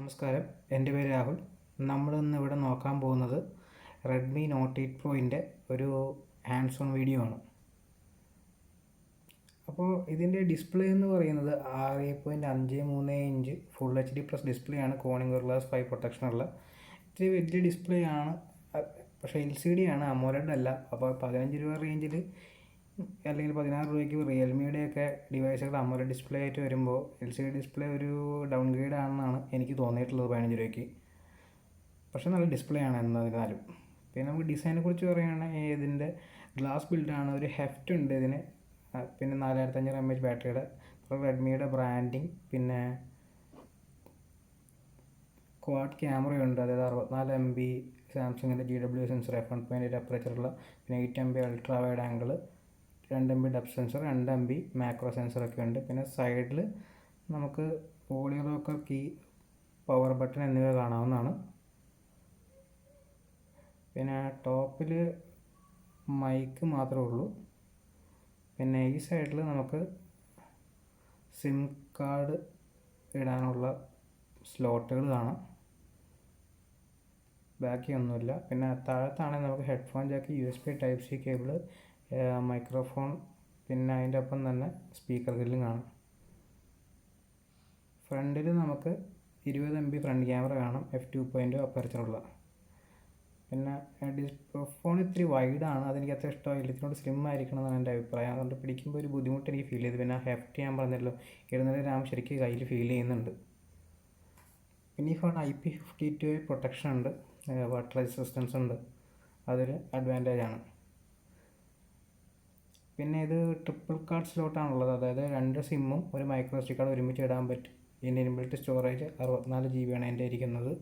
നമസ്കാരം, എൻ്റെ പേര് രാഹുൽ. നമ്മളിന്ന് ഇവിടെ നോക്കാൻ പോകുന്നത് റെഡ്മി നോട്ട് 8 പ്രോയിൻ്റെ ഒരു ഹാൻഡ്സ് ഓൺ വീഡിയോ ആണ്. അപ്പോൾ ഇതിൻ്റെ ഡിസ്പ്ലേ എന്ന് പറയുന്നത് 6.53 inch full HD plus display ആണ്. കോണിംഗ് ഗ്ലാസ് 5 പ്രൊട്ടക്ഷനുള്ള ഇത്തിരി വലിയ ഡിസ്പ്ലേ ആണ്. പക്ഷേ LCD ആണ്, അമോലെഡ് അല്ല. അപ്പോൾ 15 രൂപ റേഞ്ചിൽ അല്ലെങ്കിൽ 16 രൂപയ്ക്ക് റിയൽമിയുടെയൊക്കെ ഡിവൈസുകൾ അമോലെഡ് ഡിസ്പ്ലേ ആയിട്ട് വരുമ്പോൾ LCD ഡിസ്പ്ലേ ഒരു ഡൗൺ ഗ്രേഡ് ആണെന്നാണ് എനിക്ക് തോന്നിയിട്ടുള്ളത് 15 രൂപയ്ക്ക്. പക്ഷേ നല്ല ഡിസ്പ്ലേ ആണ് എന്നതിനാലും. പിന്നെ നമുക്ക് ഡിസൈനെ കുറിച്ച് പറയുകയാണെങ്കിൽ ഇതിൻ്റെ ഗ്ലാസ് ബിൽഡാണ്. ഒരു ഹെഫ്റ്റ് ഉണ്ട് ഇതിന്. പിന്നെ 4500 mAh ബാറ്ററിയുടെ, റെഡ്മിയുടെ ബ്രാൻഡിങ്, പിന്നെ ക്വാഡ് ക്യാമറയുണ്ട്. അതായത് 64 MB സാംസങ്ങിൻ്റെ GW സെൻസർ, f1.8 അപ്പറേച്ചറുള്ള, പിന്നെ 8 MB ultra wide angle, 2 MB depth sensor, 2 MB macro സെൻസറൊക്കെ ഉണ്ട്. പിന്നെ സൈഡിൽ നമുക്ക് volume rocker, key, power button എന്നിവ കാണാവുന്നതാണ്. പിന്നെ ടോപ്പിൽ മൈക്ക് മാത്രമേ ഉള്ളൂ. പിന്നെ ഈ സൈഡിൽ നമുക്ക് സിം കാർഡ് ഇടാനുള്ള സ്ലോട്ടുകൾ കാണാം. ബാക്കിയൊന്നുമില്ല. പിന്നെ താഴത്താണെങ്കിൽ നമുക്ക് headphone Jack, USB Type-C cable, microphone, പിന്നെ അതിൻ്റെ ഒപ്പം തന്നെ സ്പീക്കർ ഗ്രില്ലും കാണാം. ഫ്രണ്ടിൽ നമുക്ക് 20 MB ഫ്രണ്ട് ക്യാമറ കാണാം, f2.0 അപ്പർച്ചറുള്ള. പിന്നെ ഫോൺ ഇത്തിരി വൈഡാണ്, അതെനിക്ക് അത്ര ഇഷ്ടമായില്ല. ഇതിനോട് സ്ലിം ആയിരിക്കണം എന്നാണ് എൻ്റെ അഭിപ്രായം. അതുകൊണ്ട് പിടിക്കുമ്പോൾ ഒരു ബുദ്ധിമുട്ട് എനിക്ക് ഫീൽ ചെയ്തു. പിന്നെ ഹെഫ്റ്റ് ഞാൻ പറഞ്ഞല്ലോ, 700 ഗ്രാം ശരിക്കും കയ്യിൽ ഫീൽ ചെയ്യുന്നുണ്ട്. പിന്നെ ഈ ഫോൺ IP52 പ്രൊട്ടക്ഷൻ ഉണ്ട്, വാട്ടർ റെസിസ്റ്റൻസ് ഉണ്ട്, അതൊരു അഡ്വാൻറ്റേജ് ആണ്. പിന്നെ ഇത് ട്രിപ്പിൾ കാർഡ് സ്ലോട്ടാണുള്ളത്. അതായത് 2 സിമ്മും ഒരു മൈക്രോ SD കാർഡ് ഒരുമിച്ച് ഇടാൻ പറ്റും. ഇതിൻ്റെ ഇൻബിൽറ്റ് സ്റ്റോറേജ് 64 GB ആണ് എൻ്റെ ഇരിക്കുന്നത്.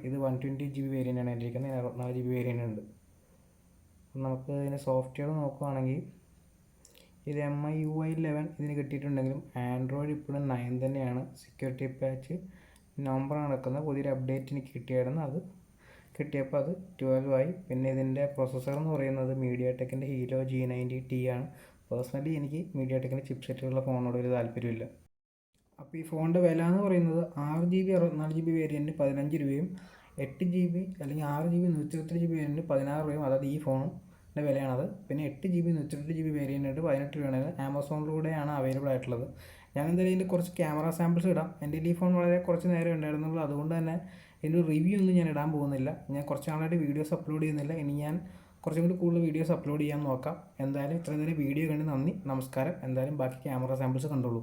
ഇത് 120 GB വേരിയൻ്റ് ആണ് എൻ്റെ ഇരിക്കുന്നത്. 64 GB വേരിയൻ്റ് ഉണ്ട്. നമുക്ക് ഇതിൻ്റെ സോഫ്റ്റ്വെയർ നോക്കുകയാണെങ്കിൽ ഇത് MIUI 11 ഇതിന് കിട്ടിയിട്ടുണ്ടെങ്കിലും ആൻഡ്രോയിഡ് ഇപ്പോഴും 9 തന്നെയാണ്. സെക്യൂരിറ്റി പാച്ച് നവംബർ നടക്കുന്നത്. പുതിയൊരു അപ്ഡേറ്റ് എനിക്ക് കിട്ടിയായിരുന്നു, അത് കിട്ടിയപ്പോൾ അത് 12 ആയി. പിന്നെ ഇതിൻ്റെ പ്രൊസസ്സർ എന്ന് പറയുന്നത് MediaTekൻ്റെ ഹീലോ G90T ആണ്. പേഴ്സണലി എനിക്ക് MediaTekൻ്റെ ചിപ്സെറ്റുള്ള ഫോണിനോട് ഒരു താല്പര്യമില്ല. അപ്പോൾ ഈ ഫോണിൻ്റെ വില എന്ന് പറയുന്നത് 6GB 64 GB വേരിയൻറ്റ് 15 രൂപയും, 8 GB അല്ലെങ്കിൽ 6GB 128 GB വേരിയൻറ്റ് 16 രൂപയും. അതായത് ഈ ഫോണിൻ്റെ വിലയാണത്. പിന്നെ 8GB 128 GB വേരിയൻറ്റ് 18 രൂപയാണ്. ആമസോണിലൂടെയാണ് അവൈലബിൾ ആയിട്ടുള്ളത്. ഞാൻ എന്തായാലും ഇതിൻ്റെ കുറച്ച് ക്യാമറ സാമ്പിൾസ് ഇടാം. എൻ്റെ ഈ ഫോൺ വളരെ കുറച്ച് നേരം ഉണ്ടായിരുന്നുള്ളൂ, അതുകൊണ്ട് തന്നെ ഇതിൻ്റെ റിവ്യൂ ഒന്നും ഞാൻ ഇടാൻ പോകുന്നില്ല. ഞാൻ കുറച്ച് നാളായിട്ട് വീഡിയോസ് അപ്ലോഡ് ചെയ്യുന്നില്ല. ഇനി ഞാൻ കുറച്ചും കൂടി കൂടുതൽ വീഡിയോസ് അപ്ലോഡ് ചെയ്യാൻ നോക്കാം. എന്തായാലും ഇത്രയും നേരം വീഡിയോ കണ്ട് നന്ദി, നമസ്കാരം. എന്തായാലും ബാക്കി ക്യാമറ സാമ്പിൾസ് കണ്ടോളൂ.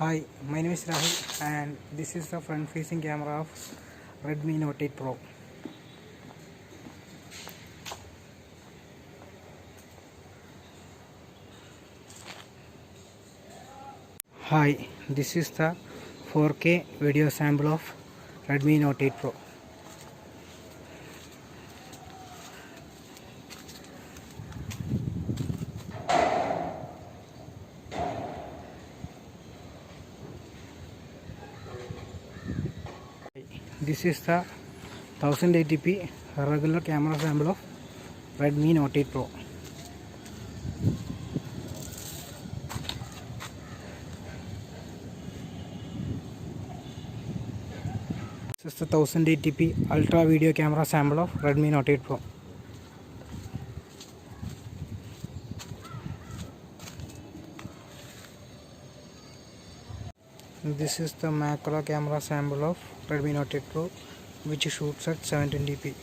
Hi, my name is Rahul and this is the front facing camera of Redmi Note 8 Pro. Hi, this is the 4K video sample of Redmi Note 8 Pro. This is the 1080p regular camera sample of Redmi Note 8 Pro. This is the 1080p ultra video camera sample of Redmi Note 8 Pro. This is the macro camera sample of Redmi Note 8 Pro, which shoots at 720p.